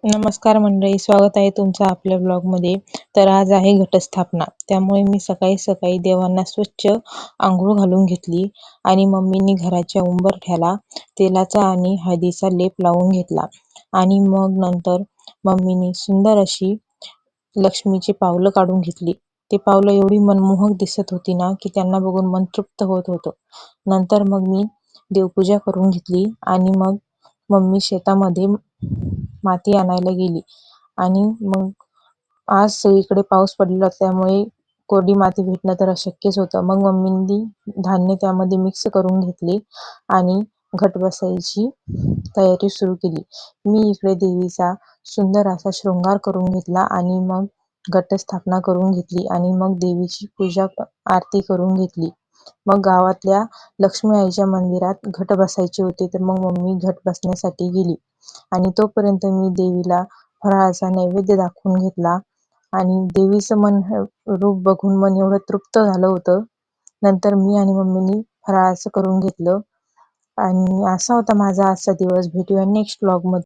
नमस्कार मंडळी, स्वागत आहे तुमचं आपल्या ब्लॉगमध्ये. तर आज आहे घटस्थापना, त्यामुळे मी सकाळी सकाळी देवांना स्वच्छ आंघोळ घालून घेतली आणि मम्मीनी घराच्या उंबरठ्याला तेलाचा आणि हळदीचा लेप लावून घेतला. आणि मग नंतर मम्मीनी सुंदर अशी लक्ष्मीची पावलं काढून घेतली. ती पावलं एवढी मनमोहक दिसत होती ना की त्यांना बघून मन तृप्त होत होतं. नंतर मग मी देवपूजा करून घेतली आणि मग मम्मी शेतामध्ये माती आणायला गेली. आणि मग आज सगळीकडे पाऊस पडलेला त्यामुळे कोरडी माती भेटणं तर अशक्यच होतं. मग मम्मींनी धान्य त्यामध्ये मिक्स करून घेतले आणि घट बसायची तयारी सुरू केली. मी इकडे देवीचा सुंदर असा शृंगार करून घेतला आणि मग घटस्थापना करून घेतली आणि मग देवीची पूजा आरती करून घेतली. मग गावातल्या लक्ष्मी आईच्या मंदिरात घट बसायचे होते, तर मग मम्मी घट बसण्यासाठी गेली आणि तोपर्यंत मी देवीला फराळाचा नैवेद्य दाखवून घेतला. आणि देवीचं रूप बघून मन एवढं तृप्त झालं होतं. नंतर मी आणि मम्मीनी फराळाचं करून घेतलं. आणि असा होता माझा आजचा दिवस. भेटूया नेक्स्ट ब्लॉगमध्ये.